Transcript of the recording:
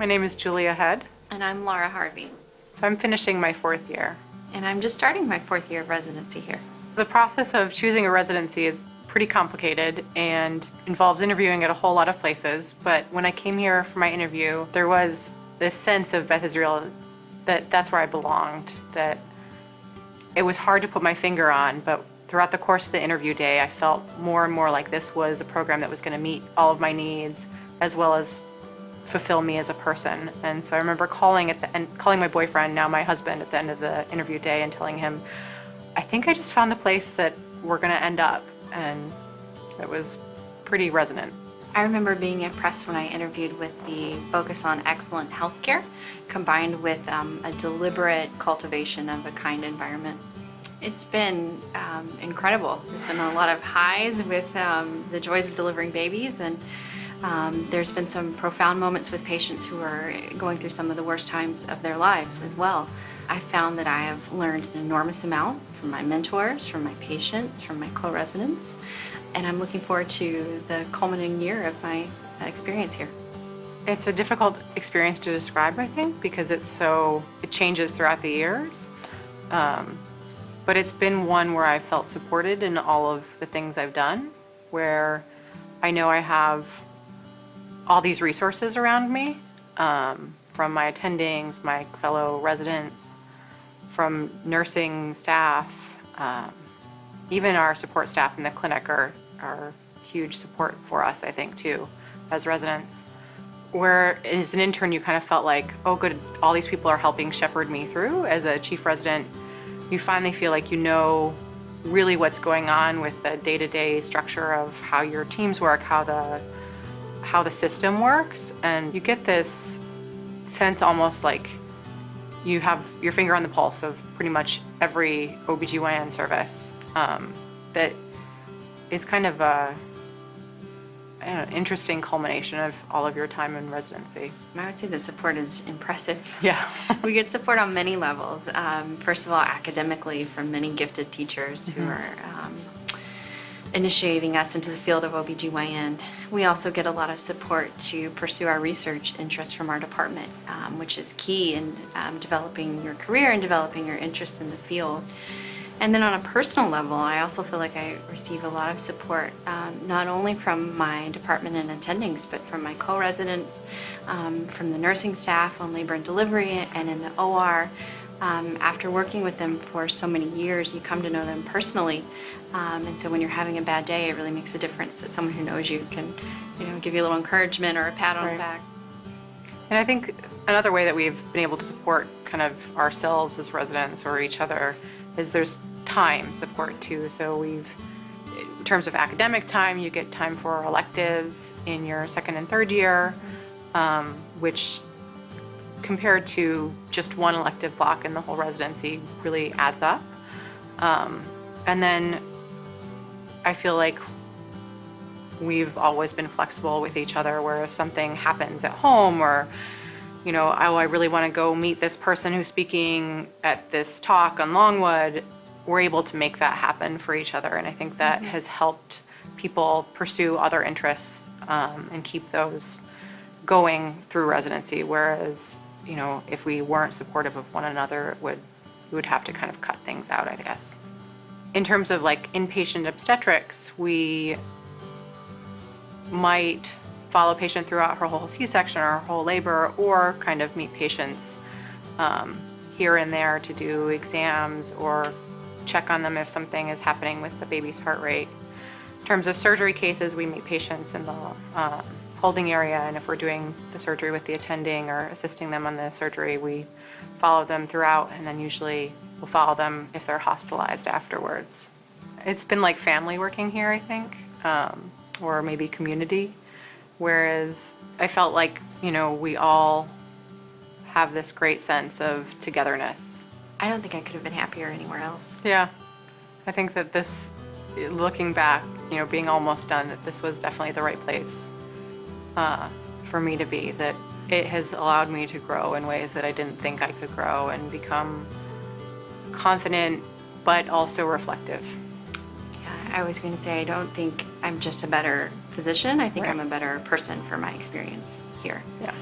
My name is Julia Head. And I'm Laura Harvey. So I'm finishing my 4th year. And I'm just starting my 4th year of residency here. The process of choosing a residency is pretty complicated and involves interviewing at a whole lot of places. But when I came here for my interview, there was this sense of Beth Israel that that's where I belonged, that it was hard to put my finger on, but throughout the course of the interview day, I felt more and more like this was a program that was going to meet all of my needs as well as fulfill me as a person. And so I remember calling my boyfriend, now my husband, at the end of the interview day and telling him, I think I just found the place that we're going to end up. And it was pretty resonant. I remember being impressed when I interviewed with the focus on excellent healthcare combined with a deliberate cultivation of a kind environment. It's been incredible. There's been a lot of highs with the joys of delivering babies, and there's been some profound moments with patients who are going through some of the worst times of their lives as well. I found that I have learned an enormous amount from my mentors, from my patients, from my co-residents, and I'm looking forward to the culminating year of my experience here. It's a difficult experience to describe, I think, because it changes throughout the years. But it's been one where I felt supported in all of the things I've done, where I know I have all these resources around me, from my attendings, my fellow residents, from nursing staff, even our support staff in the clinic are huge support for us, I think, too, as residents. Where as an intern, you kind of felt like, oh good, all these people are helping shepherd me through. As a chief resident, you finally feel like you know really what's going on with the day-to-day structure of how your teams work, how the system works, and you get this sense almost like you have your finger on the pulse of pretty much every OBGYN service. That is kind of an interesting culmination of all of your time in residency. I would say the support is impressive. Yeah. We get support on many levels. First of all, academically, from many gifted teachers who are initiating us into the field of OBGYN. We also get a lot of support to pursue our research interests from our department, which is key in developing your career and developing your interest in the field. And then on a personal level, I also feel like I receive a lot of support, not only from my department and attendings, but from my co-residents, from the nursing staff on labor and delivery and in the OR. After working with them for so many years, you come to know them personally. And so when you're having a bad day, it really makes a difference that someone who knows you can, give you a little encouragement or a pat on the back. And I think another way that we've been able to support kind of ourselves as residents or each other is there's time support too. So in terms of academic time, you get time for electives in your 2nd and 3rd year, which compared to just one elective block in the whole residency really adds up. And then I feel like we've always been flexible with each other, where if something happens at home or I really want to go meet this person who's speaking at this talk on Longwood, we're able to make that happen for each other. And I think that has helped people pursue other interests and keep those going through residency. Whereas, if we weren't supportive of one another, we would have to kind of cut things out, I guess. In terms of like inpatient obstetrics, we might follow a patient throughout her whole C-section or her whole labor, or kind of meet patients here and there to do exams or check on them if something is happening with the baby's heart rate. In terms of surgery cases, we meet patients in the holding area, and if we're doing the surgery with the attending or assisting them on the surgery, we follow them throughout, and then usually we'll follow them if they're hospitalized afterwards. It's been like family working here, I think, or maybe community. Whereas I felt like, we all have this great sense of togetherness. I don't think I could have been happier anywhere else. Yeah. I think that this, looking back, being almost done, that this was definitely the right place for me to be, that it has allowed me to grow in ways that I didn't think I could grow and become confident, but also reflective. Yeah, I was going to say, I don't think I'm just a better physician. I think I'm a better person for my experience here. Yeah.